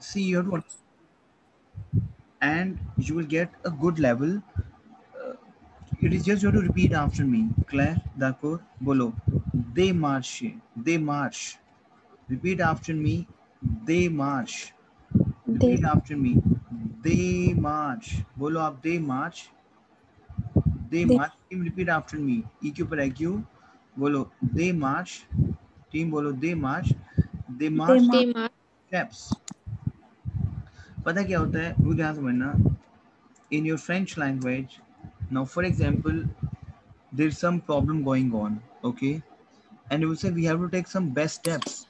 see you have to, and you will get a good level. It is just you have to repeat after me. Claire, d'accord, bolo. They march. They march. Repeat after me. They march. They Repeat after me. They march. Bolo आप they march. They they march. Team repeat after me. E के ऊपर IQ. बोलो they march. Team बोलो they march. They they march march. They march. steps. पता क्या होता है वो ध्यान समझना. In your French language, now for example, there's some problem going on, okay, and you will say we have to take some best steps.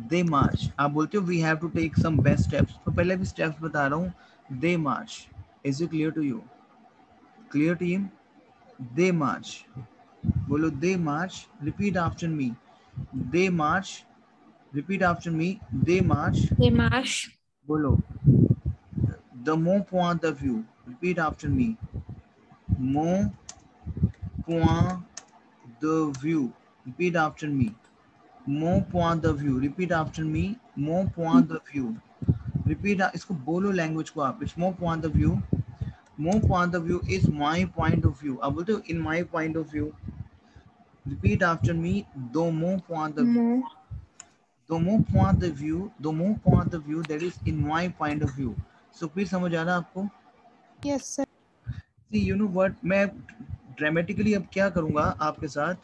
They march. आप बोलते हो we have to take some best steps. तो पहले भी steps बता रहा हूँ. They march. Is it clear to you? Clear team? They march. बोलो they march. Repeat after me. They march. Repeat after me. They march. They march. बोलो the mon point de vue. Repeat after me. Mon point de vue. Repeat after me. Mon point de vue. Repeat after me. Mon point de vue. Repeat. इसको बोलो language को आप. It's mon point de vue. Mon point de vue is my point of view. अब बोलते हो in my point of view. Repeat after me. De mon point de vue. Mo De mon point de view. De mon point de view. That is in my point of view. So please समझ आ रहा है आपको? yes sir. See, you know what? मैं dramatically अब क्या करूंगा आपके साथ.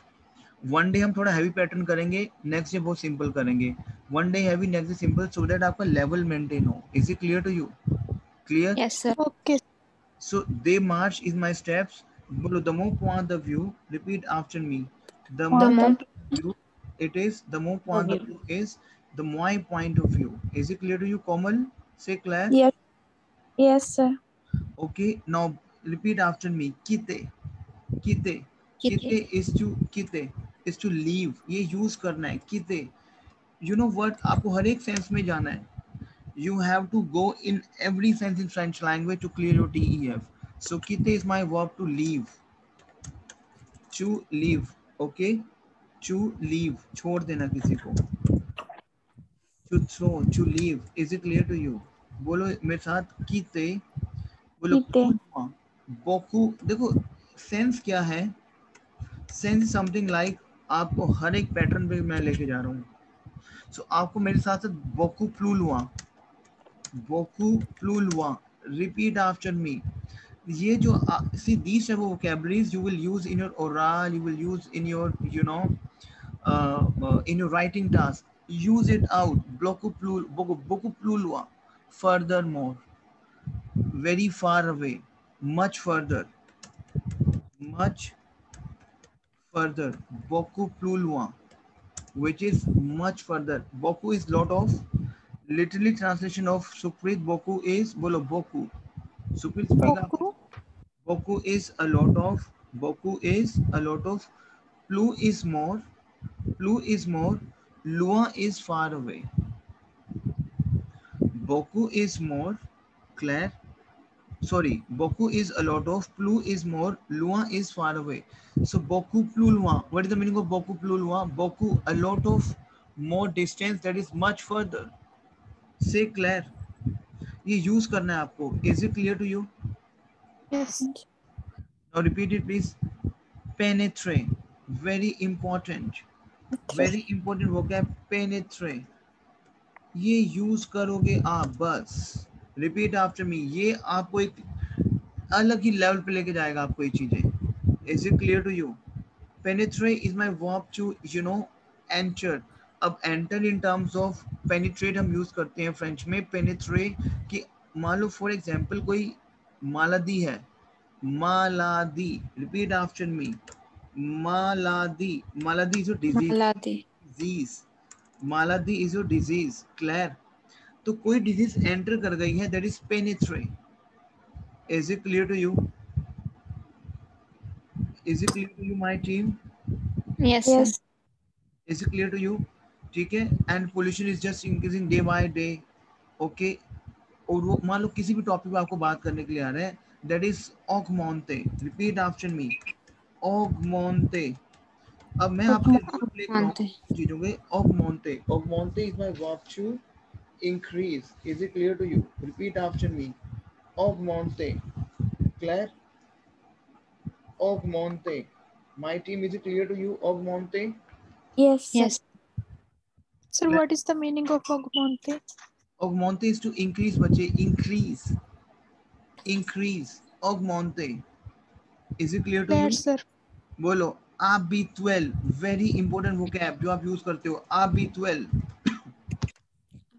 वन डे हम थोड़ा हैवी पैटर्न करेंगे, नेक्स्ट डे बहुत सिंपल करेंगे. One day heavy, next day simple, so that आपका लेवल मेंटेन हो. Is it clear to you? Clear? Yes, sir. Okay. So the march is my steps. बोलो the more point of view. Repeat after me. The The more more view. It is the more point of view is the my point of view. Is it clear to you? Komal say clear? Yes. Yes sir. Okay, now repeat after me. Kite. Kite. Kite is to leave. ये use करना है. Kite. You know what? आपको हर एक sense में जाना है. You have to go in every sense in French language to clear your TEF. So kite is my verb to leave. To leave. Okay? To leave. छोड़ देना किसी को. To throw. To leave. Is it clear to you? बोलो मेरे साथ. Kite. बोलो Kite. बोकू. देखो sense क्या है. सेंस समथिंग लाइक आपको हर एक पैटर्न पे मैं लेके जा रहा हूँ. सो आपको मेरे साथ बोकू प्लूलुआ. बोकू प्लूलुआ. Repeat after me. ये जो see these type of vocabularies you will use in your oral, you will use in your in your writing task. Use it out. Boku plulua. Furthermore. Very far away. Much further. Much further. Boku plulua. Which is much further. Boku is lot of. Literally translation of Sukrit Boku is bolo Boku. Sukrit speak up. Boku. Boku is a lot of. Boku is a lot of. Plu is more. Plu is more. Lua is far away. Boku is more. Claire. Sorry. Boku is a lot of. Plu is more. Lua is far away. So Boku Plulua. What is the meaning of Boku Plulua? Boku, a lot of more distance, that is much further. Say Claire. ये use करना है आपको. Is it clear to you? Yes. Now repeat it please. Penetrate. Very important. Very important vocab. Penetrate. ये use करोगे आप बस. Repeat after me. ये आपको एक अलग ही लेवल पे लेके जाएगा आपको ये चीजें. Is it clear to you? Penetrate is my verb to enter. अब enter in terms of penetrate हम यूज करते हैं फ्रेंच में. penetrate कि मान लो फॉर एग्जांपल कोई मालादी है. मालादी. Repeat after me. मालादी. मालादी is a disease. Maladi. Disease. मालादी इज अ डिजीज. क्लियर? तो कोई डिजीज एंटर कर गई है, that is penetrate. Is it clear to you? Is it clear to you my team? Yes, sir. Yes. Is it clear to you? ठीक है. And pollution is just increasing day by day. Okay. और वो मान लो किसी भी topic पे आपको बात करने के लिए आ रहे हैं, दैट इज ऑगमोंटे. Repeat after me. ऑगमोंटे. अब मैं आपके लिए रोल प्ले कर रहा हूँ चीजों के. ऑगमोंटे. ऑगमोंटे is my verb to increase. Is it clear to you? Repeat after me. Augmente. Claire? Augmente. My team, is it clear to you? Augmente. Yes, sir. Yes. Sir, what is the meaning of augmente? Augmente is to increase, बच्चे. Increase. Increase. Augmente. Is it clear to Clear, you? sir. बोलो. RB12. Very important vocab जो आप use करते हो. RB12.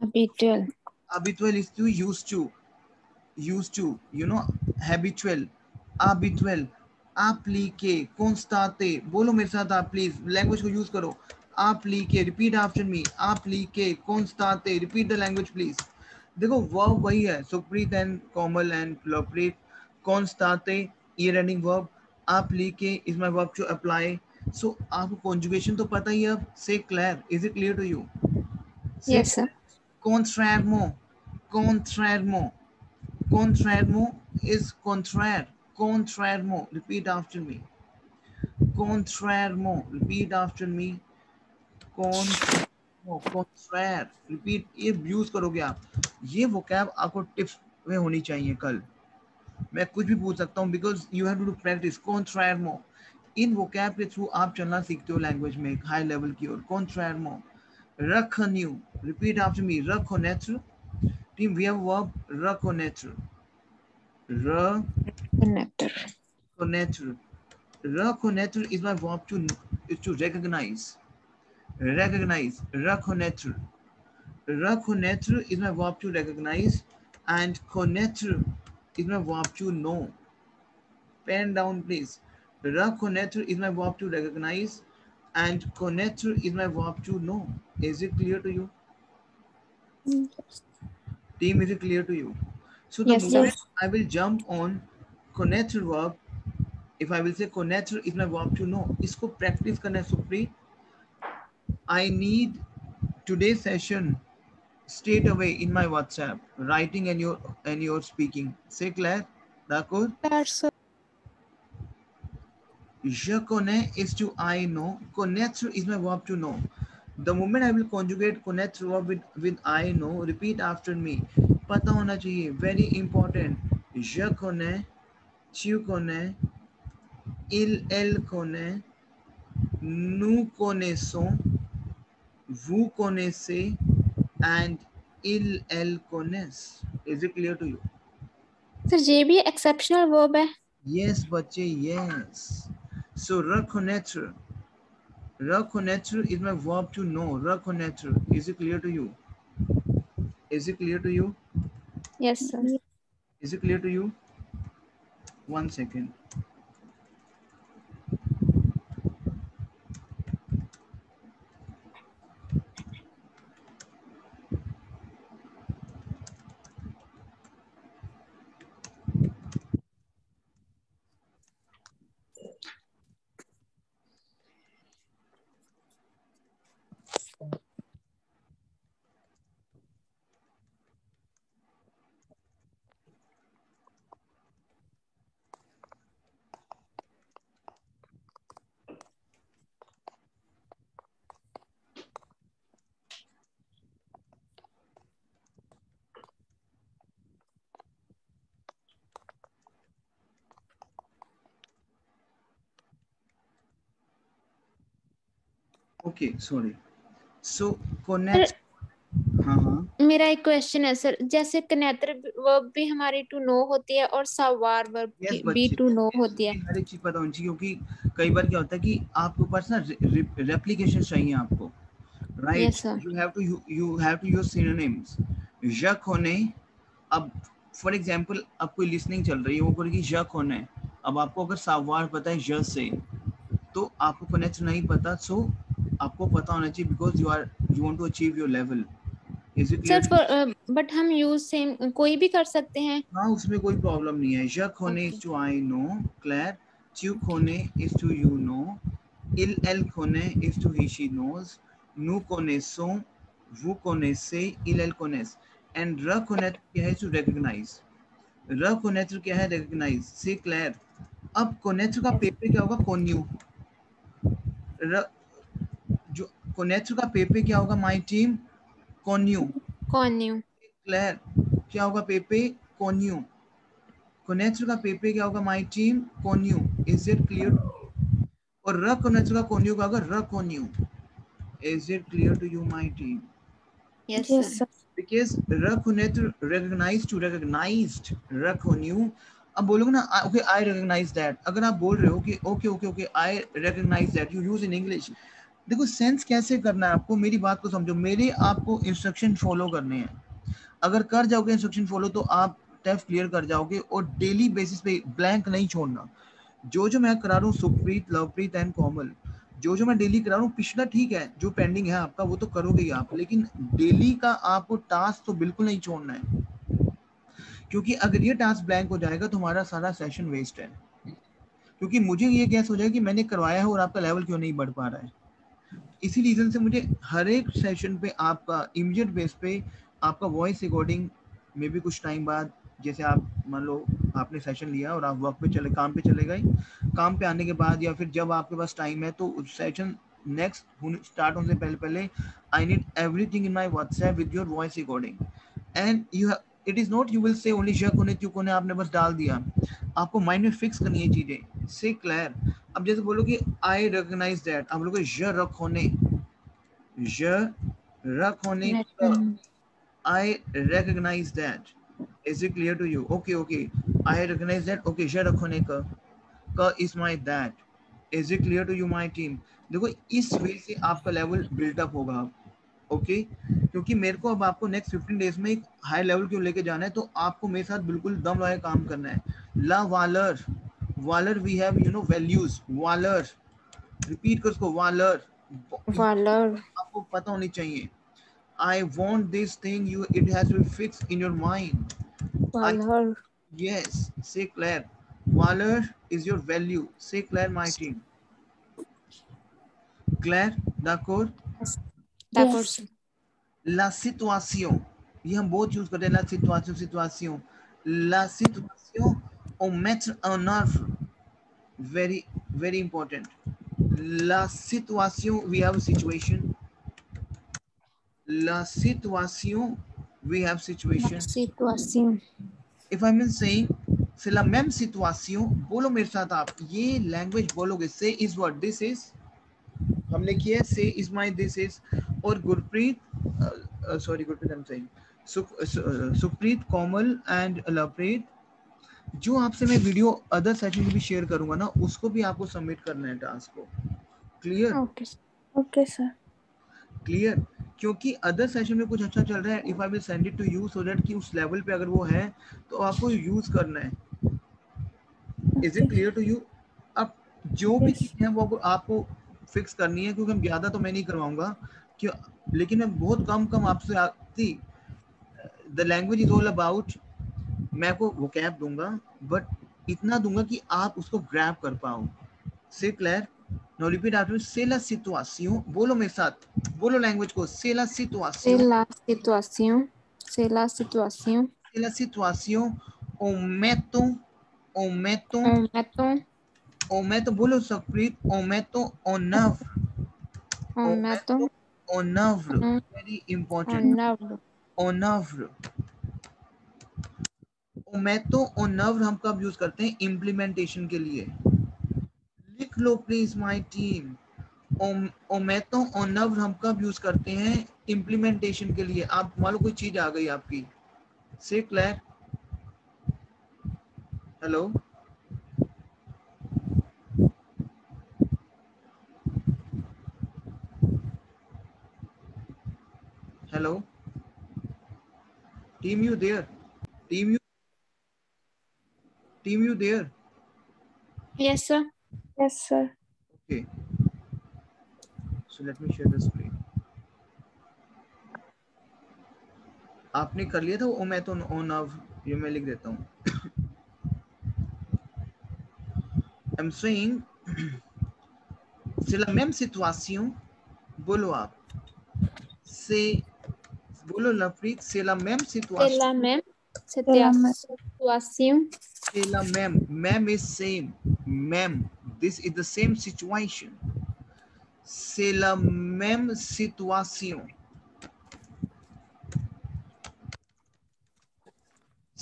Habitual. Habitual is to used to, you know, habitual. Habitual. Applique. Constate. बोलो मेरे साथ आप प्लीज लैंग्वेज को यूज करो. Applique. Repeat after me. Applique. Constate. Repeat the language please. देखो वर्ब वही है. Supreet and Komal and Lovepreet. Constate. Year ending verb. Applique is my verb to apply. So आपको conjugation तो पता ही है अब. Say Claire. Is it clear to you? Say Yes, sir. contrairement. Contrairement. Contrairement is contraire. Contrairement. Repeat after me. Contrairement. Repeat after me. Contraire. Repeat. ये use करोगे आप. ये vocab आपको टिप्स में होनी चाहिए कल. मैं कुछ भी पूछ सकता हूँ because you have to do practice. Contrairement. In vocab के थ्रू आप चलना सीखते हो लैंग्वेज में एक हाई लेवल की ओर. Contrairement. Reconnu. Repeat after me. Reconnaître. Team, we have a verb reconnaître. Connector. Reconnaître. Reconnaître is my verb to recognize. Recognize. Reconnaître. Reconnaître is my verb to recognize, and connaître is my verb to know. Pen down, please. Reconnaître is my verb to recognize, and connaître is my verb to know. Is it clear to you? Team, is it clear to you? So the Yes, moment yes. I will jump on connaître verb, if I will say connaître is my verb to know, इसको practice करना है सुप्री. I need today's session straight away in my WhatsApp, writing and your speaking. Say Claire, d'accord? Clear, sir. Je connais is to I know. Connaître is my verb to know. The moment I will conjugate connaître verb with I know, repeat after me. पता होना चाहिए. Very important. Je connais, tu connais, il, elle connaît, nous connaissons, vous connaissez, and il, elle connaissent. Is it clear to you? Sir, ये भी exceptional verb है. Yes, बच्चे, yes. So reconnaître. Reconnaître is my verb to know. Reconnaître. Is it clear to you? Is it clear to you? Yes, sir. Is it clear to you? 1 second. Okay, sorry. So connect. हाँ. मेरा एक question है sir, जैसे connector verb भी हमारी to know होती है और सवार वर्ब Yes, भी टू नो होती है. हर एक चीज पता होनी चाहिए क्योंकि कई बार क्या होता है कि आपके पास ना रेप्लिकेशन चाहिए आपको. Right? Yes, sir. You have to use synonyms. Je connais. अब फॉर एग्जाम्पल अब कोई लिसनिंग चल रही है, वो बोलेगी je connais. अब आपको अगर सावार पता है je से, तो आपको कनेक्ट नहीं पता, सो आपको पता होना चाहिए because you want to achieve your level. Is it clear? Sir but हम यूज सेम कोई भी कर सकते हैं. हाँ, उसमें कोई प्रॉब्लम नहीं है. Je connais is to I know. Claire, tu connais is to you know. Il, elle connaît is to he, she knows. Nous connaissons, vous connaissez, il, elle connaissent. And reconnaître क्या है? To recognize. Reconnaître क्या है? Recognize. Say Claire. अब connaître का paper क्या होगा? Connu. जो connaître का पेपर क्या होगा? My team. Connu. कॉन्यू, क्लियर, क्या होगा पेपे, कोन्यू, कोनेक्टर का पेपे क्या होगा, माय टीम, कोन्यू, इज इट क्लियर? और र कोनेक्टर का कोन्यू का होगा र कोन्यू, is it clear to you my team? Yes Yes, sir, sir. Because recognize, recognize to recognized, recognize, अब बोलोगे ना okay I recognize that, अगर आप बोल रहे हो कि okay I recognize that, you use in English, देखो सेंस कैसे करना है आपको, मेरी बात को समझो, मेरे आपको इंस्ट्रक्शन फॉलो करने हैं, अगर कर जाओगे इंस्ट्रक्शन फॉलो तो आप टेस्ट क्लियर कर जाओगे, और डेली बेसिस पे ब्लैंक नहीं छोड़ना। जो मैं करा रहा हूँ सुखप्रीत, लवप्रीत एंड कोमल, जो मैं डेली करा रहा हूँ, पिछला ठीक है, जो पेंडिंग है आपका वो तो करोगे ही आप, लेकिन डेली का आपको टास्क तो बिल्कुल नहीं छोड़ना है, क्योंकि अगर ये टास्क ब्लैंक हो जाएगा तो हमारा सारा सेशन वेस्ट है, क्योंकि मुझे ये गैस हो जाएगा कि मैंने करवाया है और आपका लेवल क्यों नहीं बढ़ पा रहा है। इसी रीजन से मुझे हर एक सेशन पे आपका इमीडिएट बेस पे आपका वॉइस रिकॉर्डिंग में भी कुछ टाइम बाद, जैसे आप मान लो आपने सेशन लिया और आप वर्क पे चले, काम पे चले गए, काम पे आने के बाद या फिर जब आपके पास टाइम है तो सेशन नेक्स्ट स्टार्ट होने से पहले पहले I need everything in my WhatsApp with your voice recording, and you it is not you will say only श कोने त्यू कोने आपने बस डाल दिया, आपको माइंड में फिक्स करनी है चीजें, से क्लियर। अब जैसे बोलो कि आई रिकॉग्नाइज दैट, आप बोलोगे ज रखोने, ज रखोने का, I recognize that. Is it clear to you? Okay. I recognize that. Okay, j रखोने का is my that. Is it clear to you, my team? देखो इस वे से आपका लेवल बिल्डअप होगा, ओके क्योंकि मेरे को अब आपको नेक्स्ट 15 डेज में एक हाई लेवल क्यों लेके जाना है, तो आपको मेरे साथ बिल्कुल दम लगा के काम करना है। ला वालर, वालर we have you know values, वालर, रिपीट कर उसको, वालर, वालर, आपको पता होनी चाहिए। I want this thing, you it has to be fixed in your mind. I Walar, yes, say Claire. Valor is your value. Say Claire, my team. Claire, d'accord? d'accord Yes. Sir, La situation. ये हम बहुत use करते हैं, la situation, situation. La situation au mettre en œuvre. Very, very important. La situation, we have a situation. La situation, we have situation. Situation, If I'm saying c'est la même situation, बोलो मेरे साथ आप ये language बोलोगे, say is what this is, हमने किया है say is my this is, और Gurpreet sorry Gurpreet I'm saying Sukhpreet, Komal and Lovepreet, जो आपसे मैं वीडियो अदर सेशन की भी शेयर करूंगा ना, उसको भी आपको सबमिट करना है टास्क को, clear? Okay Okay, sir. Clear, क्योंकि अदर सेशन में कुछ अच्छा चल रहा है, if I will send it to you so that कि उस लेवल पे अगर वो है तो आपको यूज करना है। Is it Okay. Clear to you? अब जो भी Yes. चीजें हैं वो आपको फिक्स करनी है, क्योंकि हम ज्यादा तो मैं नहीं करवाऊंगा क्यों, लेकिन मैं बहुत कम आपसे आती, the language is all about, मैं आपको वोकैब दूंगा बट इतना दूंगा कि आप उसको ग्रैब कर पाओ। Say clear, no repeat after me, say ला सिचुएशन, बोलो मेरे साथ, बोलो लैंग्वेज को, से ला c'est situation, la situation, c'est la situation, से ला सिचुएशन, ओ मेतो, ओ मेतो, on ओ मेतो, बोलो सप्रीत, ओ मेतो, ओ नव, ओ mettons मेतो, ओ नव्र, en, very important, en œuvre, ओ नव्र, ओ मेतो, ओ नव्र हम कब यूज करते हैं? इम्प्लीमेंटेशन के लिए। लिख लो प्लीज माय टीम, ओमेटो और नव्र हम कब यूज करते हैं? इम्प्लीमेंटेशन के लिए। आप मान लो कोई चीज आ गई आपकी, say clear, hello, hello team, you there, team you there, yes sir, Yes, sir. Okay, so let me share the screen. आपने कर लिया था ओमेटो और नव्र, ये मैं लिख देता हूँ। आई am saying c'est la même situation, बोलो आप, से बोलो Lovepreet, c'est la même c'est situation, la même Selamat. situation, c'est la même, même is same, même, this is the same situation, c'est la même situation,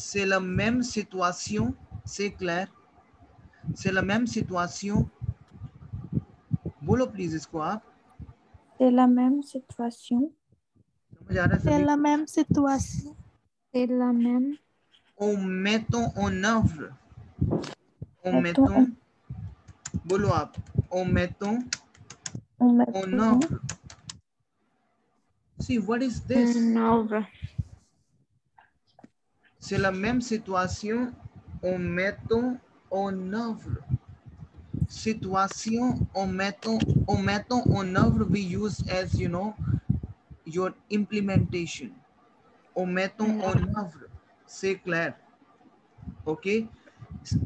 C'est la même situation, c'est clair. C'est la même situation. बोलो please इसको आप. C'est la même situation. समझ आ रहा है C'est सभी la को? même situation. C'est la même. On mettons en œuvre. On Mettons mettons. बोलो आप. On mettons On met en œuvre. See, what is this? Œuvre. C'est la même situation. On mettons en œuvre. Situation, on mettons en œuvre, we use as, you know, your implementation. On mettons en œuvre. C'est clair. Okay.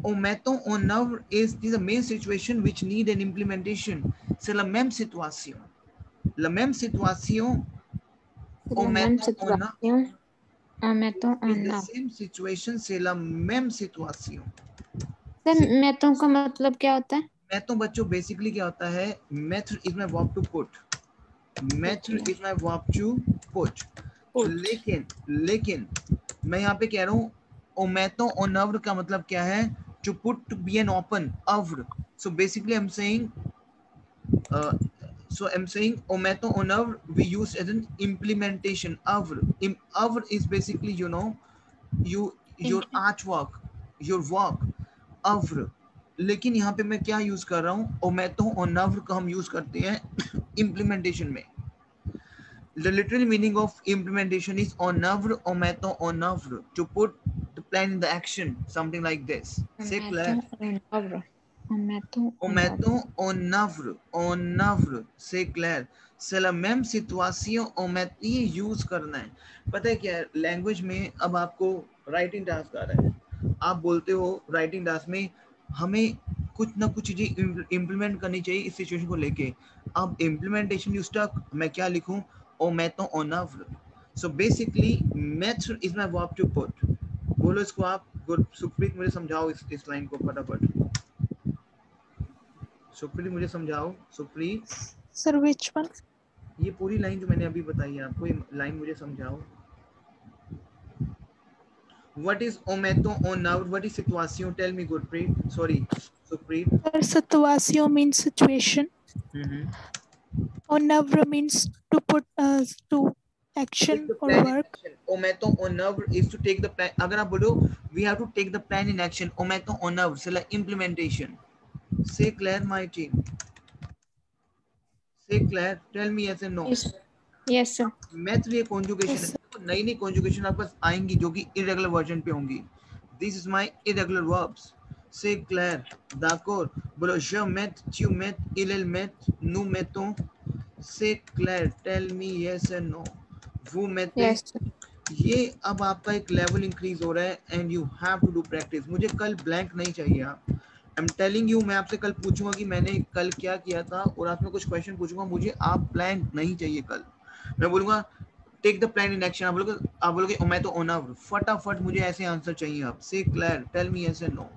On mettons en œuvre is the main situation which need an implementation. C'est la même situation. La même situation. C'est On la même mettons en œuvre. situation. En mettant It's en the œuvre. same situation. C'est la même situation. Sir मेथों का मतलब क्या होता है? Mettons बच्चों basically क्या होता है? Method is my verb to put. Method is my verb to put. लेकिन मैं यहाँ पे कह रहा हूँ ometo on œuvre का मतलब क्या है? To put to be an open œuvre. So basically I'm saying ometo on œuvre we use as an implementation. Œuvre is basically, you know, your artwork, your work. œuvre. लेकिन यहाँ पे मैं क्या use कर रहा हूँ? ओमेटो और नव्र का हम यूज करते हैं इम्प्लीमेंटेशन में. The literal meaning of implementation is on navr, ometo on navr, to put the plan in the action, something like this. C'est clair? Ometo on navr, c'est clair. C'est la même situation, omet ये use करना है. पता है क्या, language में अब आपको writing task आ रहा है. आप बोलते हो राइटिंग टास्क में हमें कुछ ना कुछ चीजें इम्प्लीमेंट करनी चाहिए इस सिचुएशन को लेके. अब इम्प्लीमेंटेशन यू स्टक, मैं क्या लिखूं? ओमेटो ऑन नव्र. सो बेसिकली मेथड is my verb to put. बोलो इसको आप. सुप्रीत मुझे समझाओ इस लाइन को फटाफट. सुप्रीत मुझे समझाओ. Supreet Sir, which one? ये पूरी लाइन जो मैंने अभी बताई है आपको, ये लाइन मुझे समझाओ. What is ometo on navr? What is situation? Tell me, Gurpreet. Sorry, Supreet. Sir, situation means situation. On navr means to put to action Take the or plan in work. action. Ometo on navr is to take the plan. अगर आप बोलो we have to take the plan in action. Ometo on navr से like implementation. Say Claire, my team. Say Claire. Tell me yes and no. Yes sir. Method ये conjugation है. नई नई conjugation आपके पास आएंगी जो कि irregular version पे होंगी. This is my irregular verbs. Say Claire. D'accord. बोलो je met, tu met, il met, nous mettons. Say Claire. Tell me yes and no. वो mettez. Yes sir. ये अब आपका एक लेवल इंक्रीज हो रहा है and you have to do practice. मुझे कल ब्लैंक नहीं चाहिए. आप आई एम टेलिंग यू, मैं आपसे कल पूछूंगा कि मैंने कल क्या किया था और आपसे कुछ क्वेश्चन पूछूंगा. मुझे आप ब्लैंक नहीं चाहिए. कल मैं बोलूंगा take the plan in action. आप बोलोगे मैं तो ओना. फटाफट मुझे ऐसे आंसर चाहिए. आप say clear. Tell me yes and no.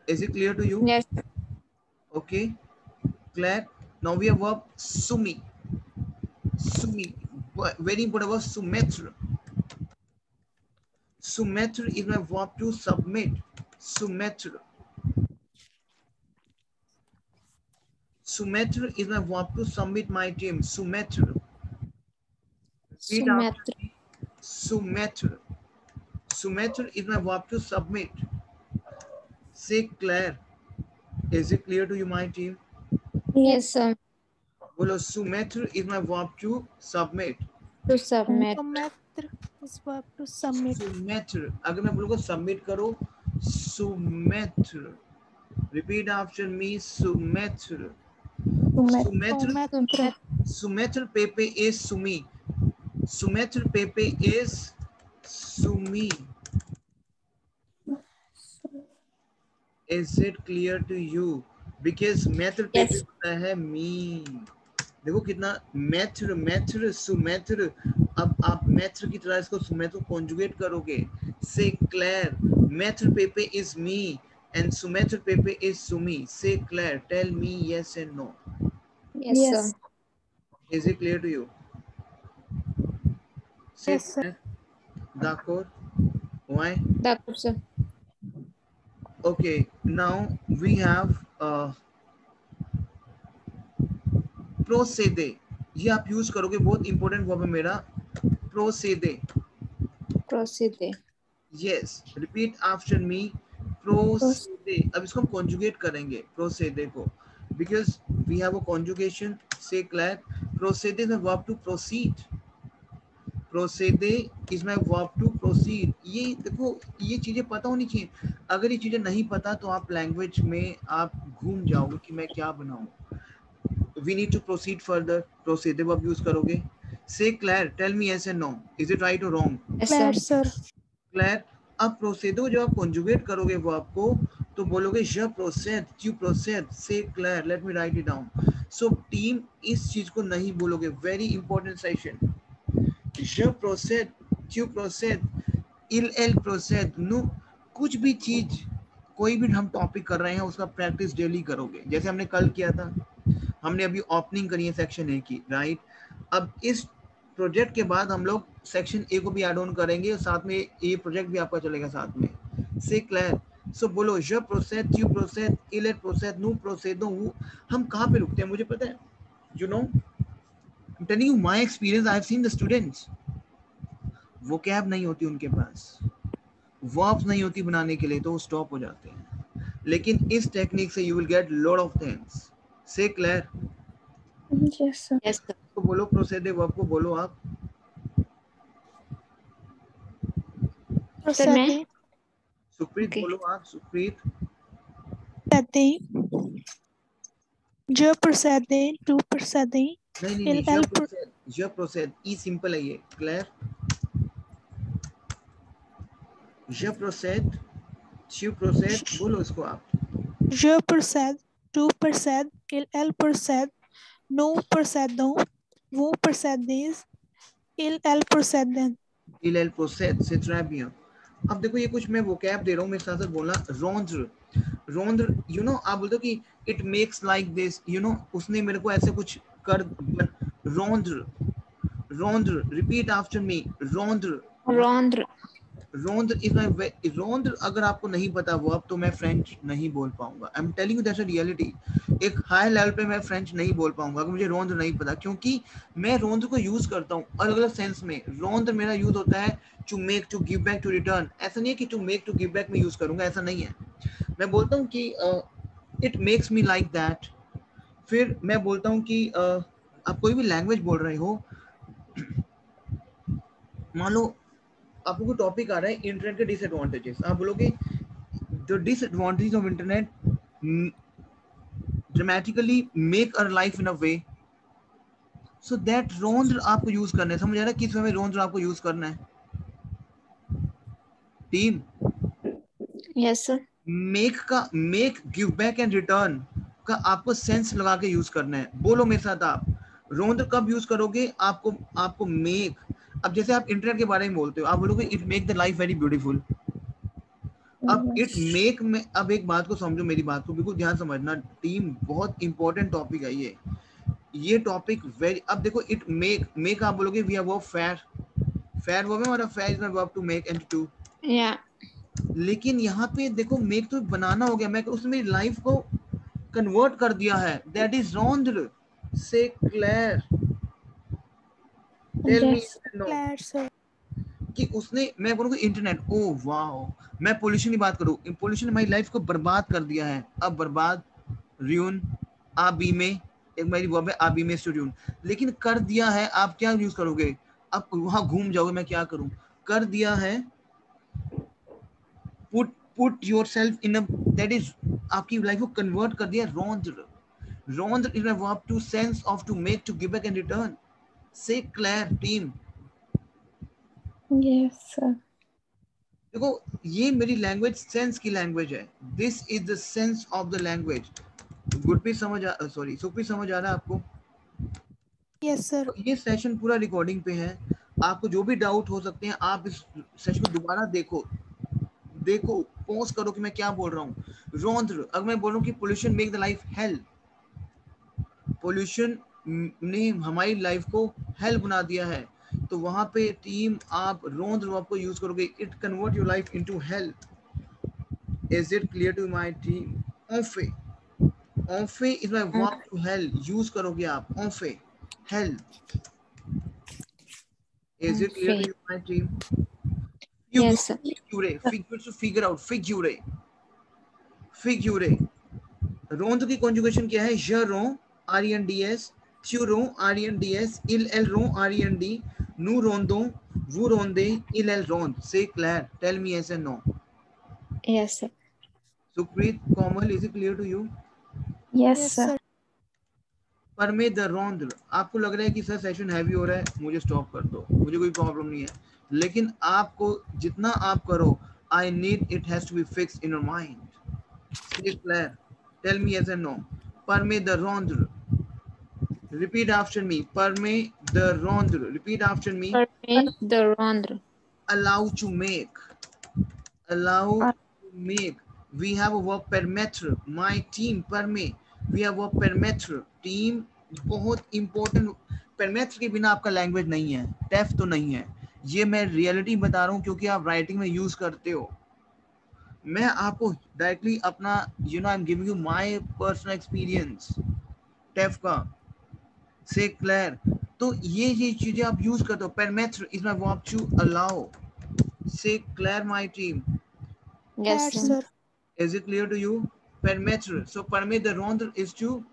Is it clear to you? Yes sir. Okay clear. Now we have verb sumi. Sumi, very important word. Soumettre. Soumettre is my verb to submit. Soumettre. Soumettre is my verb to submit my team. Soumettre. Repeat after me. Soumettre. Soumettre is my verb to submit. Say Claire. Is it clear to you, my team? Yes sir. बोलो soumettre is my verb to submit. To submit. Soumettre is verb to submit. Soumettre. अगर मैं बोलूँगा submit करो. Soumettre. Repeat after me. Soumettre. Soumettre. Soumettre pepe is sumi. Soumettre pepe is sumi. Is it clear to you? Because mettre pepe होता है me. देखो कितना method सुमेथड. अब आप मेथड की तरह इसको सुमेथड कॉन्जुगेट करोगे. Say clear. मेथड पेपे इज मी एंड सुमेथड पेपे इज सुमी. Say clear. Tell me yes and no. Yes sir. Is it clear to you? Say Yes, sir. D'accord. Why? Dakar sir. Okay, now we have procede. ये आप use करोगे, बहुत इंपॉर्टेंट वर्ब है मेरा, procede. Procede. Yes, repeat after me, procede. अब इसको हम conjugate करेंगे procede को, because we have a conjugation. Say Claire, procede is a verb to proceed. Procede is my verb to proceed. ये देखो, ये चीजें पता होनी चाहिए. अगर ये चीजें नहीं पता तो आप लैंग्वेज में आप घूम जाओगे कि मैं क्या बनाऊं. We need to proceed further. Procede verb use करोगे. Say Claire, tell me yes and no. Is it right or wrong? Yes Claire, sir. sir. Claire, अब प्रोसेडो जब आप कॉन्जुगेट करोगे वर्ब को तो बोलोगे je procède, tu procèdes. Say Claire, let me write it down. So team इस चीज को नहीं बोलोगे. Very important section. Je procède, tu procèdes, il elle procède. No, कुछ भी चीज, कोई भी हम टॉपिक कर रहे हैं उसका प्रैक्टिस डेली करोगे. जैसे हमने कल किया था, हमने अभी ओपनिंग करी है सेक्शन ए की, राइट. अब इस प्रोजेक्ट के बाद हम लोग सेक्शन ए को भी ऐड ऑन करेंगे और साथ में ये प्रोजेक्ट भी आपका चलेगा साथ में. Say clear. सो बोलो je procède, tu procèdes, il elle procède, nous procédons. हम कहाँ पे रुकते हैं मुझे पता है. You know, I'm telling you my experience. I have seen the students. vocab नहीं होती उनके पास, verbs नहीं होती बनाने के लिए, तो वो स्टॉप हो जाते हैं. लेकिन इस टेक्निक से you will get lot of things. Say Claire. Yes, sir. Yes sir. तो बोलो प्रोसेड वर्ब को बोलो आप. Sir मैं. Procede. सुप्रीत Okay. बोलो आप. Supreet. Procede. Je procede. Tu procede. नहीं नहीं Il नहीं, elle je procède. Je procède. ई सिंपल है ये. Clear. je procède, tu procède. बोलो इसको आप. Je procède. Tu procèdes. Il elle procède. Nous procédons. Vous procédez. Il elle procèdent. il elle procède. C'est très bien. अब देखो ये कुछ मैं vocab दे रहा हूँ, मेरे साथ साथ बोलना. rendre. rendre, you know, आप बोलते हो कि it makes like this, you know, उसने मेरे को ऐसे कुछ कर. rendre. rendre. repeat after me. rendre. Rendre. रोंद्र इज माय. रोंद्र अगर आपको नहीं पता वो, अब तो मैं फ्रेंच नहीं बोल पाऊंगा. I am telling you that's a reality. एक हाई लेवल पे मैं फ्रेंच नहीं बोल पाऊंगा अगर मुझे रोंद्र नहीं पता, क्योंकि मैं रोंद्र को यूज करता हूँ अलग अलग सेंस में. रोंद्र मेरा यूज होता है to make, to give back, to return. ऐसा नहीं है कि to make, to give back में यूज करूंगा, ऐसा नहीं है. मैं बोलता हूँ कि it makes me like that. फिर मैं बोलता हूँ कि आप कोई भी लैंग्वेज बोल रहे हो, मान लो आपको कोई टॉपिक आ रहा है इंटरनेट के डिसएडवांटेजेस, आप बोलोगे the disadvantages of internet dramatically make our life in a way. So that रोंद्र आपको यूज करना है. समझ आ रहा है किस वे में रोंद्र आपको यूज करना है टीम. Yes sir. मेक का, make, give back and return का आपको सेंस लगा के यूज करना है. बोलो मेरे साथ आप. रोंद्र कब यूज करोगे? आपको मेक. अब जैसे आप इंटरनेट के बारे में बोलते हो, आप बोलोगे it make the life very beautiful. अब इट मेक में, अब एक बात को समझो, मेरी बात को बिल्कुल ध्यान समझना टीम, बहुत इंपॉर्टेंट टॉपिक है ये टॉपिक वेरी. अब देखो इट मेक, मेक आप बोलोगे वी आर वर्ब फेयर. फेयर वर्ब है हमारा. फेयर is my verb to make and to. Yeah. लेकिन यहाँ पे देखो मेक तो बनाना हो गया, मैं उसने मेरी लाइफ को कन्वर्ट कर दिया है. दैट इज रोंद्र. Say clear. Tell me no. Claire, sir. कि उसने, मैं बोलूँगा इंटरनेट, ओ वाओ. मैं पोल्यूशन की बात करूँ, पोल्यूशन हमारी लाइफ को बर्बाद कर दिया है. अब बर्बाद, रियून, आबी में, एक मेरी वर्ब है आबी में स्टूडियन. लेकिन कर दिया है, आप क्या यूज करोगे? अब वहां घूम जाओगे, मैं क्या करूं? कर दिया है, put yourself in a, that is आपकी लाइफ को कन्वर्ट कर दिया. रोंद्र. रोंद्र is a verb to sense of to make, to give back and return. Say clear team. Yes, sir. देखो ये मेरी लैंग्वेज सेंस की लैंग्वेज है. This is the sense of the language. Gurpreet समझ आ, सॉरी सुप्रीत समझ आ रहा है आपको? Yes, sir. तो ये सेशन पूरा रिकॉर्डिंग पे है. आपको जो भी डाउट हो सकते हैं, आप इस सेशन को दोबारा देखो पॉज करो कि मैं क्या बोल रहा हूँ. रोंद्र, अगर मैं बोल रहा हूँ कि pollution make the life hell, pollution ने हमारी लाइफ को हेल बना दिया है, तो वहां पे टीम आप रोंद वर्ब को यूज करोगे, it convert your life into help. Is it clear to my team? ऑफे, ऑफे is my verb to help, use करोगे आप ऑफे, help. Is it clear to Fe. You my team? Yes, sir. Figure, figure to figure out, figure, figure. रोंद की conjugation क्या है? ज रो आर एन डी एस, त्यू रो आर एन डी एस, इल एल रो आर एन डी, नु रोंदो, वो रोंदे, इल एल रोंद. से clear? Tell me yes and no. Yes, sir. Supreet, Komal, is it clear to you? Yes, Yes, sir. sir. पर में द रोंद, आपको लग रहा है कि सर सेशन हैवी हो रहा है, मुझे स्टॉप कर दो, मुझे कोई प्रॉब्लम नहीं है, लेकिन आपको जितना आप करो, I need it has to be fixed in your mind. Say clear? Tell me yes and no. पर में द रोंद, repeat after me. Permet the rondre. Repeat after me. Permit the rondre. Allow to make. Allow Uh, to make. We have a verb permettre. My team permet. We have a verb permettre. Team बहुत important. permettre के बिना आपका language नहीं है, टेफ तो नहीं है. ये मैं रियलिटी बता रहा हूँ क्योंकि आप राइटिंग में यूज करते हो. मैं आपको डायरेक्टली अपना I am giving you my personal experience TEF का. Say clear? तो ये चीजें आप यूज करते हो. परमेट्र is my verb to allow. Say clear my team? Yes, Yes, sir. sir. Is it clear to you? परमेट्र. सो परमिट द रोंद्र is to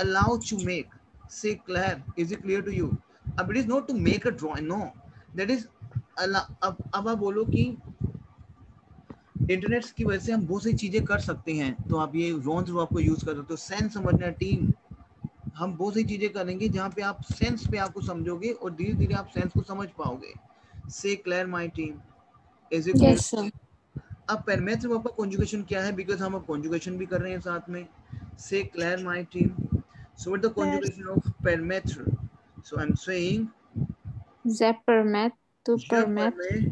allow to make. Say clear? Is it clear to you? अब it is not to make a drawing, no, that is अब आप बोलो कि internet की वजह से हम बहुत सी चीजें कर सकते हैं, तो आप ये रोंद्र वर्ब को यूज कर सकते हो. सेंस समझना टीम, हम बहुत सी चीजें करेंगे जहाँ पे आप सेंस पे आपको समझोगे और धीरे धीरे आप सेंस को समझ पाओगे. से clear my team? Is it Yes, clear? sir. अब परमेट्र वर्ब का कॉन्जुगेशन क्या है? बिकॉज हम अब कॉन्जुगेशन भी कर रहे हैं साथ में. Say clear my team? So what the Clear. Conjugation of परमेट्र? So I am saying Ze permet, tu je permet, permet,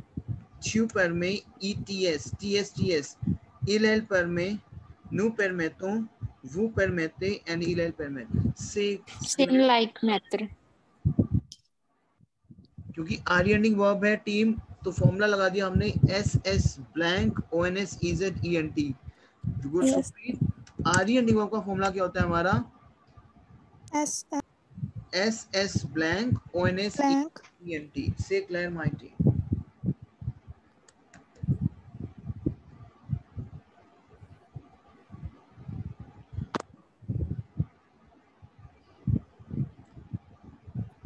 tu permets, ETS, TSTS, il elle permet, nous permettons, vous permettez and il elle permet. से sin like matter. क्योंकि आर्यनिंग verb है team, तो formula लगा दिया हमने S S blank O N S E Z E N T. yes. आर्यनिंग verb का फॉर्मूला क्या होता है हमारा? S S S blank O N S blank. E N T. Say clear my team?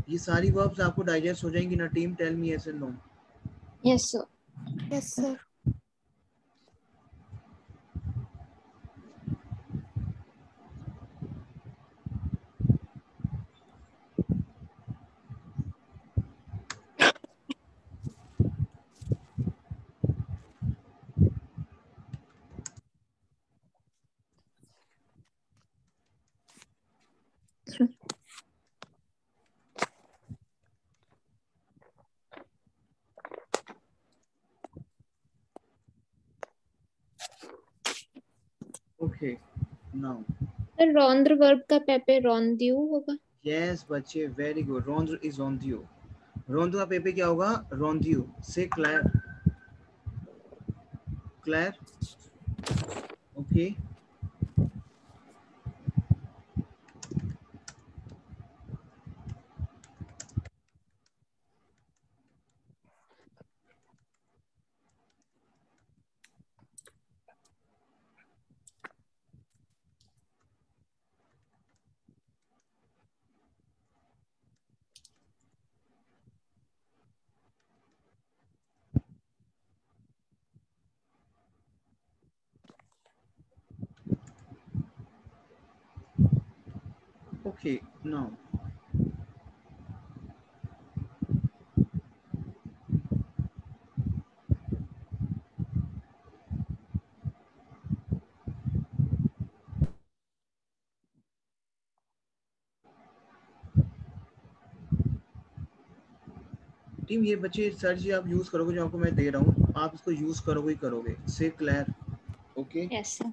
ये सारी वर्ब्स आपको डाइजेस्ट हो जाएंगी ना team? Tell me yes and no. Yes, sir. Yes, sir. Okay now. Sir, rondre verb का पेपे रोंदियो होगा. Yes बच्चे, very good. रोंद्र is रोंदियो. रोंदो का पेपे क्या होगा? रोंदियो. से clear? Clear? Okay. Okay, now team, ये बच्चे सर जी आप यूज करोगे जो आपको मैं दे रहा हूँ, आप इसको यूज करोगे ही करोगे. से clear? Okay. Yes, sir.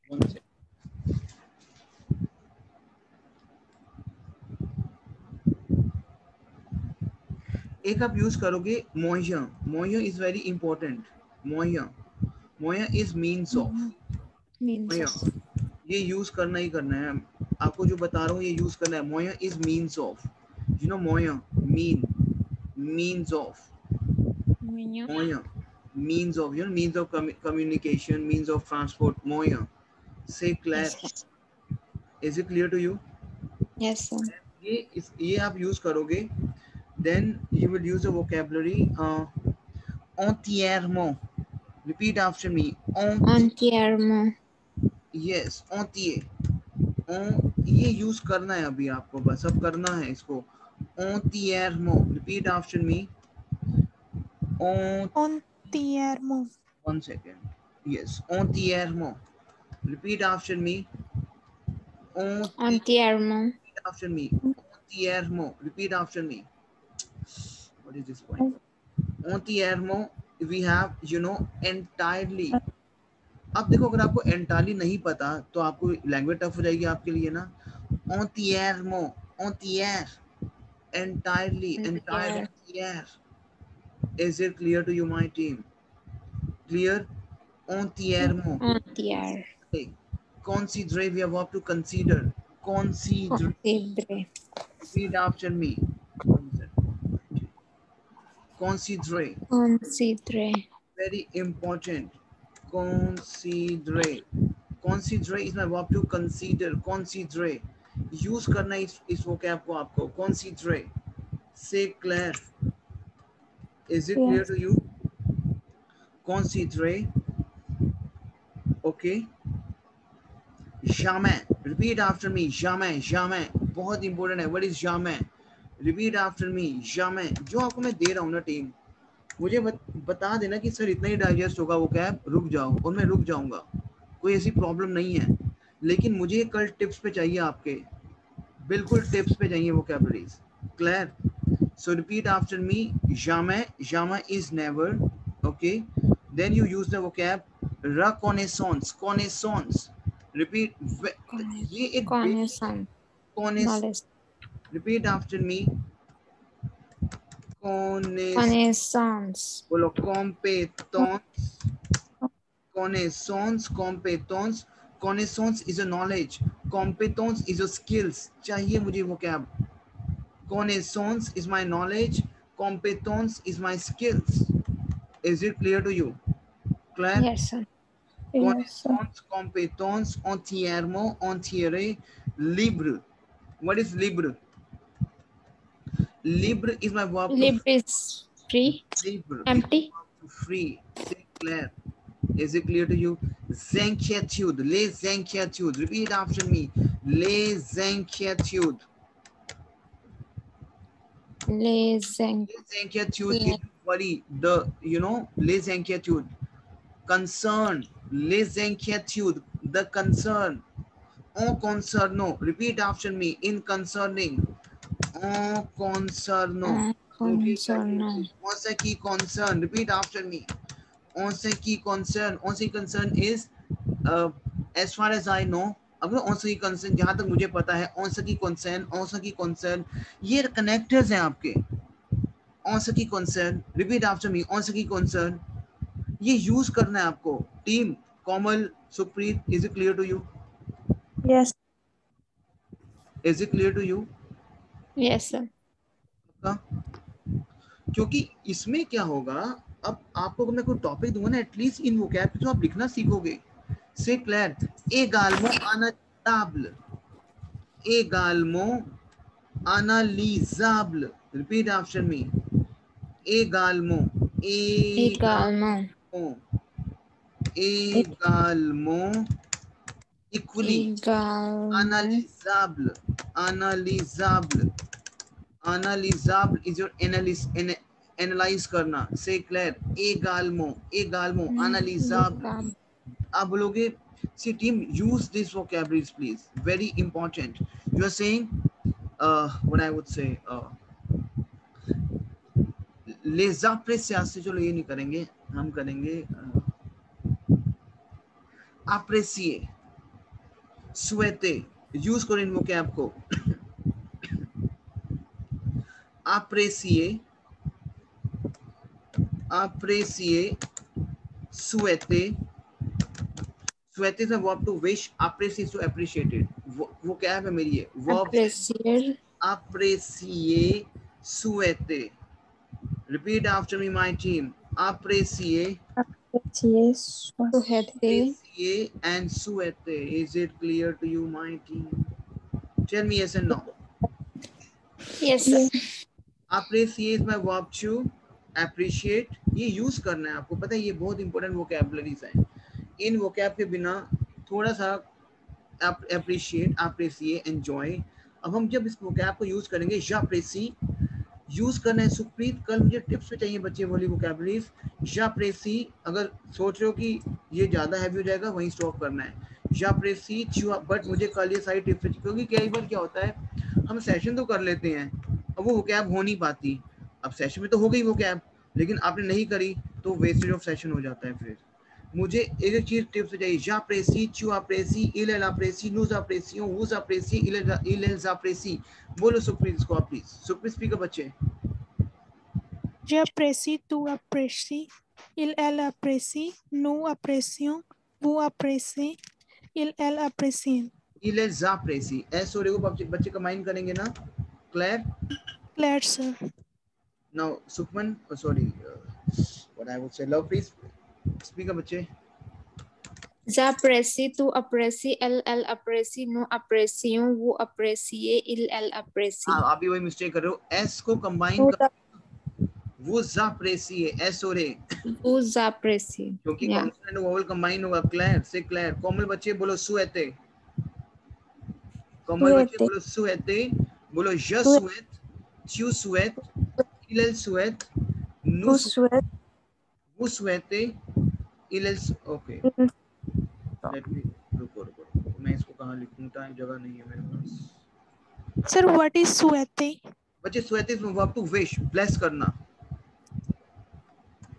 One second. एक आप यूज करोगे moyen. Moyen is very important. Moyen. Moyen is means of. Means moyen. of. ये यूज करना ही करना है, आपको जो बता रहा हूँ ये यूज करना है. moyen is means of. You know moyen means of. Moyen. moyen means of, you know, means of communication, means of transport. moyen. Say Claire. Yes, sir. Is it clear to you? Yes, sir. ये आप use करोगे, then you will use a vocabulary entièrement. Repeat after me. Entièrement. Yes, entier. ये use करना है अभी आपको, बस अब करना है इसको. entièrement. Repeat after me. Entièrement. 1 second. Yes, entièrement. Repeat after me. Entièrement. Repeat after me. Entièrement. Repeat after me. What is this point? Entièrement. We have, you know, entirely. अब देखो, अगर आपको entirely नहीं पता तो आपको लैंग्वेज टफ हो जाएगी आपके लिए ना. entièrement. entière. Entirely. Entière. Entière. Is it clear to you, my team? Clear? Entièrement. Entière. Consider. We have to consider. Consider. Considéré. Repeat after me. Consider. Considéré. Very important. Consider. Consider is my verb to consider. Consider. Use करना इस vocab को आपको. Consider. Say Claire. Is it clear Yes. to you? Consider. Okay. Jamais. Repeat after me. Jamais. Jamais. बहुत important है. What is jamais? Repeat after me. Jamais. जो आपको मैं दे रहा हूँ ना टीम, मुझे बता देना कि सर इतना ही डाइजेस्ट होगा वो कैब, रुक जाओ, और मैं रुक जाऊंगा. कोई ऐसी प्रॉब्लम नहीं है, लेकिन मुझे कल टिप्स पे चाहिए आपके, बिल्कुल टिप्स पे चाहिए vocabularies. Clear? So repeat after me. jamais. jamais is never. okay, then you use the vocab reconnaissance. Connaissance. repeat. ये एक Connaissance. Knowledge. repeat after me. Connaissance. बोलो. compétence. Connaissance. Compétence. Connaissance is a knowledge. Competence is a skills. चाहिए मुझे वो क्या? Connaissance is my knowledge. Competence is my skills. Is it clear to you? Claire? Yes, sir. Connaissance, compétence, entièrement, entière, libre. What is libre? Libre is my verb to Libre is free. libre. Empty. Free. Say Claire. Is it clear to you? Inquiétude. Les inquiétudes. Repeat after me. Les inquiétudes. Les inquiétudes is worry. The, you know, les inquiétudes. Concern. Les inquiétudes. The concern. En concernant. Repeat after me. In concerning. En concernant. concernant. En ce qui concerne. Repeat after me. En ce qui concerne. En ce qui concerne is as far as I know. अब on ce qui concerne, जहाँ तक मुझे पता है, on ce qui concerne, on ce qui concerne, ये connectors हैं आपके. On ce qui concerne. Repeat after me. On ce qui concerne. ये यूज करना है आपको. Team, Komal, Supreet, is it clear to you? Yes. Is it clear to you? Yes, sir. क्योंकि इसमें क्या होगा, अब आपको मैं कोई टॉपिक दूंगा ना, एटलीस्ट इन वोकैब तो आप लिखना सीखोगे. से clear. également analysable. également analysable. Repeat after me. également. Également. également. equally. Également. Analysable. Analysable. Analysable is your analyze करना. Say Claire. également. également. Analysable. आप बोलोगे, see team, use these vocabularies please. Very important. You are saying, what I would say, les appréciations, चलो ये नहीं करेंगे, हम करेंगे apprécier. souhaiter. Use करो इन vocab को. apprécier, apprécier, souhaiter, souhaiter से verb to wish, apprécier to appreciated. वो क्या है मेरी ये verb Appreciate. apprécier, souhaiter. Repeat after me, my team. Apprécier, apprécier and souhaiter. Is it clear to you, my team? Tell me yes and no. Yes, sir. Appreciate is my verb to appreciate. ये use करना है, आपको पता है ये बहुत important vocabularies हैं. इन vocab के बिना थोड़ा सा appreciate, appreciate, enjoy. अब हम जब इस वोकैब को यूज करेंगे, j'apprécie यूज करना है. सुप्रीत कल मुझे टिप्स पे चाहिए बच्चे वाली वोकैबुलरीज. j'apprécie अगर सोच रहे हो कि ये ज्यादा हैवी हो जाएगा वहीं स्टॉप करना है. j'apprécie, बट मुझे कल ये सारी टिप्स चाहिए क्योंकि कई बार क्या होता है हम सेशन तो कर लेते हैं, अब वो वोकैब हो नहीं पाती. अब सेशन में तो हो गई वोकैब, लेकिन आपने नहीं करी तो वेस्टेज ऑफ सेशन हो जाता है. फिर मुझे एक चीज टिप्स चाहिए. j'apprécie, tu apprécies, il elle apprécie, nous apprécions, vous appréciez, ils apprécient. बोलो सुप्रीत इसको आप प्लीज. सुप्रीत स्पीकर बच्चे. J'apprécie, tu apprécies, il elle apprécie, nous apprécions, vous appréciez, il elle apprécient. ils apprécient. ऐसे हो को बच्चे कंबाइन करेंगे ना. Clear? Clear, sir. Now Sukhman, what I would say, love please. Speaker बच्चे. J'apprécie, tu apprécies, elle apprécie, nous apprécions, vous appréciez, elle apprécie. हाँ, आप भी वही मिस्टेक कर रहे हो. S को कंबाइन कर. vous appréciez. S हो रहे. Vous appréciez. क्योंकि कॉन्सोनेंट और वोवेल कंबाइन होगा. क्लियर से क्लियर. कोमल बच्चे बोलो souhaiter. कोमल बच्चे बोलो souhaiter. बोलो je souhaite, tu souhaites, il souhaite, nous souhaitons, vous souhaitez, il okay. Let me रुको. मैं इसको कहाँ लिखूं? टाइम जगह नहीं है मेरे पास. Sir, what is souhaiter? बच्चे souhaiter is verb to wish, bless करना.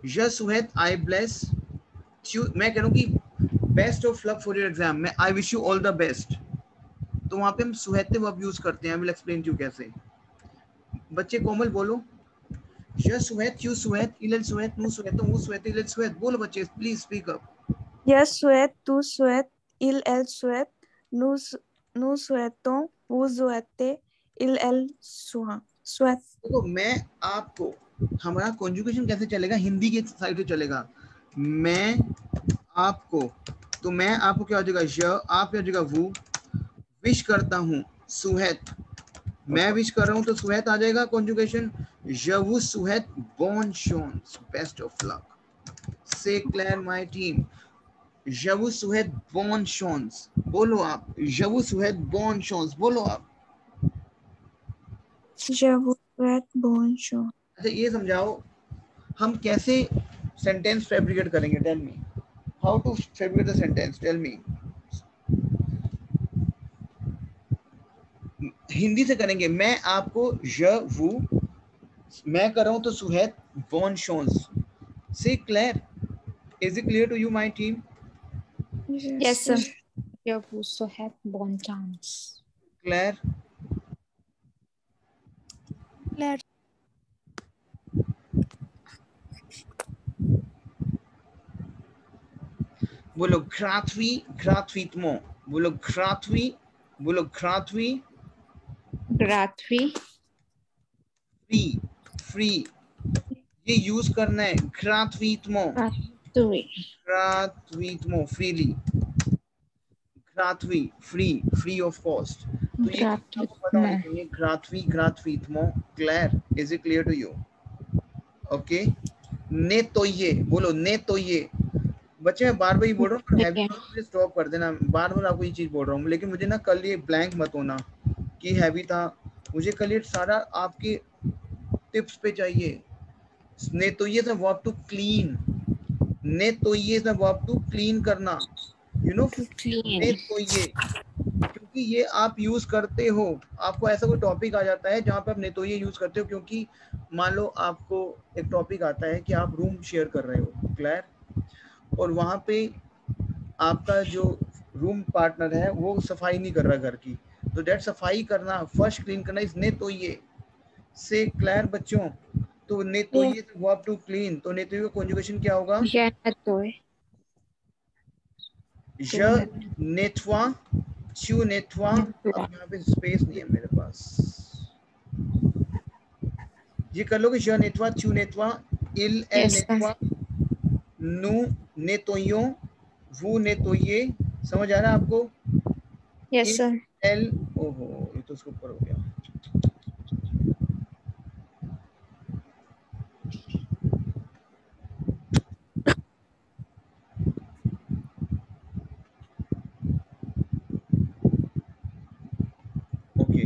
je souhaite, I bless. मैं कह रहा हूँ कि best of luck for your exam. मैं I wish you all the best. तो वहाँ पे हम souhaiter verb यूज करते हैं. I will explain to you कैसे. बच्चे कोमल बोलो. je souhaite, tu souhaites, il souhaite, nous souhaitons, vous souhaitez, il souhaite. बोलो बच्चे, please speak up. Je souhaite, tu souhaites, il elle souhaite, nous souhaitons, vous souhaitez, il elle souhaite. देखो मैं आपको, हमारा conjugation कैसे चलेगा? हिंदी के साइड से चलेगा. मैं आपको, तो मैं आपको क्या हो जाएगा? je, आप क्या हो जाएगा? वो. विश करता हूँ, souhaite. मैं विश कर रहा हूँ तो souhaite आ जाएगा conjugation. je vous souhaite bonne chance, best of luck. Say Claire, my team. je vous souhaite bonne chance. बोलो आप. je vous souhaite bonne chance. बोलो आप. Je vous souhaite bonne chance. अच्छा ये समझाओ हम कैसे सेंटेंस फैब्रिकेट करेंगे. Tell me how to fabricate the sentence. Tell me. Hindi से करेंगे. मैं आपको je vous, मैं कर रहा हूं तो souhaite bonne chance. Say Claire, is it clear to you, my team? Yes, sir. Je vous souhaite bonne chance. Claire. Clear. बोलो gratuit, gratuitement. बोलो gratuit, बोलो gratuit. Gratuit. Free, free. ये यूज करना है. gratuitement. Gratuit. gratuitement, freely. gratuit, free, free of cost. तो ये आपको पता होना चाहिए. gratuit, gratuitement. Claire, is it clear to you? Okay. nettoyer, बोलो nettoyer. बच्चे मैं बार बार ये बोल रहा हूँ, हैवी स्टॉप कर देना. बार बार आपको ये चीज बोल रहा हूँ, लेकिन मुझे ना कल ये ब्लैंक मत होना कि हैवी था. मुझे कल ये सारा आपके टिप्स पे चाहिए. nettoyer is a verb to clean. nettoyer is a verb to clean करना. You know, Clean. nettoyer. क्योंकि ये आप यूज करते हो. आपको ऐसा कोई टॉपिक आ जाता है जहाँ पे आप nettoyer यूज करते हो, क्योंकि मान लो आपको एक टॉपिक आता है कि आप रूम शेयर कर रहे हो. क्लियर? और वहाँ पे आपका जो रूम पार्टनर है वो सफाई नहीं कर रहा घर की, तो डेट सफाई करना, फर्श क्लीन करना, इसने तो ये से क्लियर बच्चों. तो नेतोये वर्ब टू क्लीन, तो नेतोये का कॉन्जुगेशन क्या होगा? येनतोय, ज नेत्वा च्यू नेत्वा। अब यहाँ पे स्पेस नहीं है मेरे पास, ये कर लोगे। ज नेत्वा च्यू नेत्वा इल एल Yes, sir. नेत्वा नु नेतोयो वो नेतोये। समझ आ रहा है आपको? Yes, sir. एल, ओहो ये तो उसके ऊपर हो गया। ओके,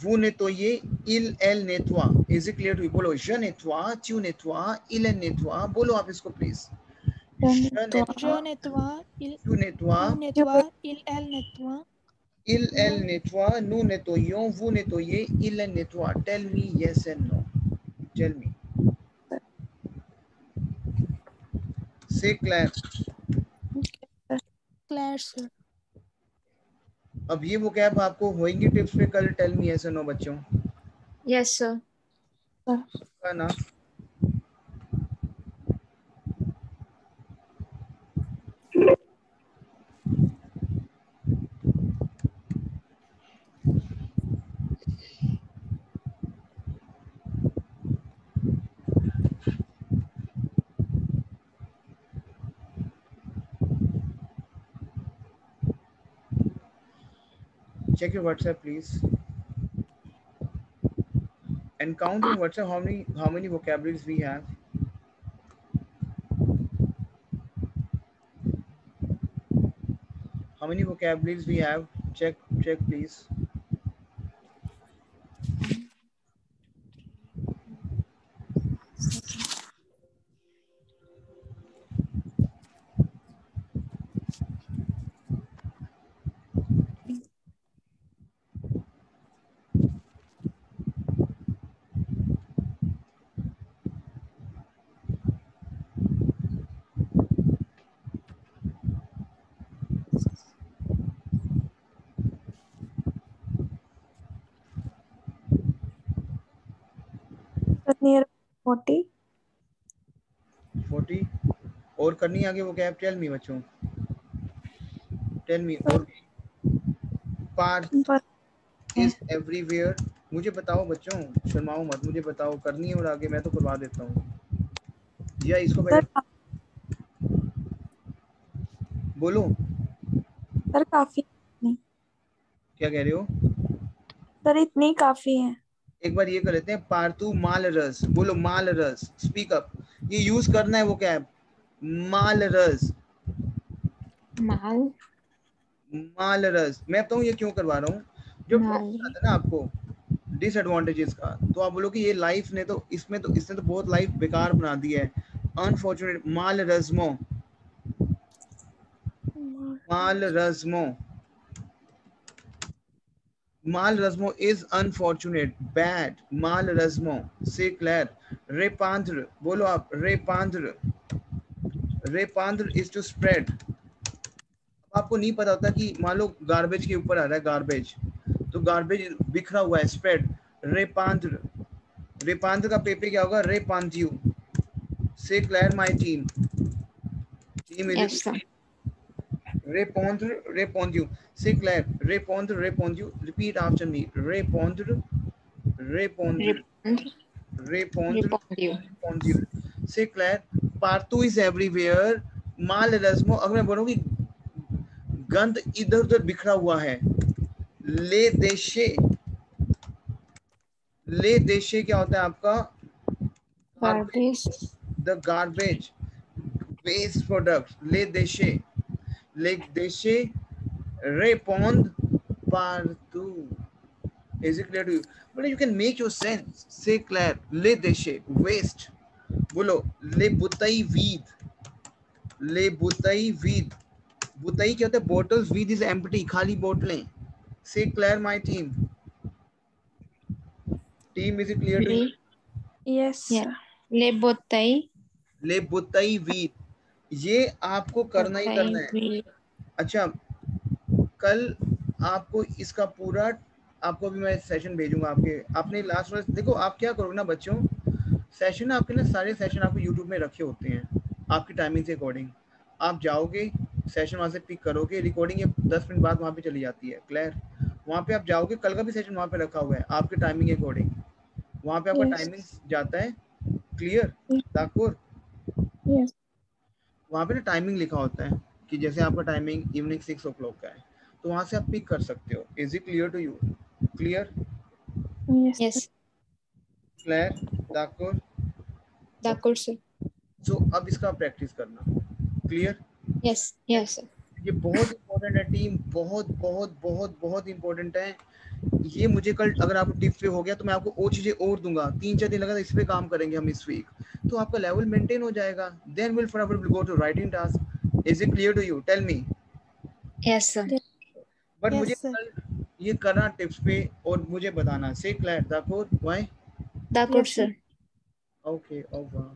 वो नेतोये इल एल नेत्वा। Is it clear to you? बोलो ज नेत्वा च्यू नेत्वा इल एल नेत्वा। बोलो आप इसको प्लीज। ज नेत्वा Yo netwa il च्यू नेत्वा tu netwa il el netwa il el netwa nu netoyon vous netoyez il el netwa. Tell me yes and no. Tell me. Say Claire. Claire sir. अब ये वो कैब आपको होएंगी tips पे कल। Tell me yes and no बच्चों Yes, sir. का ना। Check your WhatsApp please and count in WhatsApp how many vocabularies we have. How many vocabularies we have? Check please. near 40. 40 और करनी आगे वो कैब। टेल मी बच्चों, tell me. और part is everywhere. मुझे बताओ बच्चों, शर्माओ मत, मुझे बताओ करनी है और आगे मैं तो करवा देता हूँ। या इसको पहले बोलो। सर काफी नहीं। क्या कह रहे हो? सर इतनी काफी है। एक बार ये कर लेते हैं। पार्थू माल रस। बोलो माल रस। Speak up. ये यूज करना है वो कैब। माल रस। माल रस। मैं बताऊँ ये क्यों करवा रहा हूँ। जो प्रॉब्लम आता है ना आपको डिसएडवांटेजेस का, तो आप बोलो कि ये लाइफ ने तो इसने तो बहुत लाइफ बेकार बना दी है। अनफॉर्चुनेट। माल रस्मो। माल रस्मो। Mal Rasmo is unfortunate, bad. Mal Rasmo. Say Claire. Répandre. बोलो आप। Répandre. Répandre is to spread. आपको नहीं पता होता कि मान लो गार्बेज के ऊपर आ रहा है गार्बेज, तो गार्बेज बिखरा हुआ है। स्प्रेड। Répandre. Répandre का पेपे क्या होगा? Répandre. Say Claire, my team. Team is Yes, sir. Répondre, répondu. C'est clair. Répondre, répondu. Repeat after me. Répondre, répondre. Répondre, répondu. C'est clair. Partout is everywhere. Mal रस्मो। अगर मैं बोलूँ कि गंद इधर उधर बिखरा हुआ है। ले देशे। ले देशे क्या होता है आपका? Garbage. The garbage. Waste products. Le déchet. Le déchet répondent partout. Is it clear to you? But you can make your sense. Say clair. Le déchet. Waste. बोलो ले बुताई वीद। ले बुताई वीद। बुताई क्या होता है? Bottles. वीद is empty. खाली बोतलें। Say clair, my team. Team, is it clear to you? Yes. Yeah. Le botai. ले बुताई वीद। ये आपको करना ही करना है। अच्छा, कल आपको इसका पूरा, आपको भी मैं सेशन भेजूंगा आपके। आपने लास्ट वर्ष देखो, आप क्या करोगे ना बच्चों, सेशन आपके ना सारे सेशन आपको यूट्यूब में रखे होते हैं आपकी टाइमिंग के अकॉर्डिंग। आप जाओगे सेशन वहाँ से पिक करोगे, रिकॉर्डिंग 10 मिनट बाद वहाँ पे चली जाती है। क्लियर? वहाँ पे आप जाओगे, कल का भी सेशन वहाँ पे रखा हुआ है आपके टाइमिंग के अकॉर्डिंग, वहाँ पे आपका Yes. टाइमिंग जाता है। क्लियर ताकुर? Yes. वहाँ पे ना टाइमिंग लिखा होता है कि जैसे आपका टाइमिंग इवनिंग 6 o'clock का है, तो वहाँ से आप पिक कर सकते हो। Is it clear to you? Clear? Yes. Yes clear Thakur? Thakur sir. सो अब इसका प्रैक्टिस करना। क्लियर? Yes yes sir. ये बहुत इंपॉर्टेंट है टीम, बहुत बहुत बहुत बहुत इंपॉर्टेंट है ये। मुझे कल अगर आपको टिप पे हो गया तो मैं आपको और चीजें और दूंगा। 3-4 दिन लगा इस पे काम करेंगे हम इस वीक, तो आपका लेवल मेंटेन हो जाएगा। देन विल फटाफट go to writing task. Is it clear to you? Tell me. Yes sir. But Yes, मुझे sir. कल ये करना टिप्स पे और मुझे बताना। Say clear Thakur? Why? Thakur Yes, sir. Sir. Okay okay.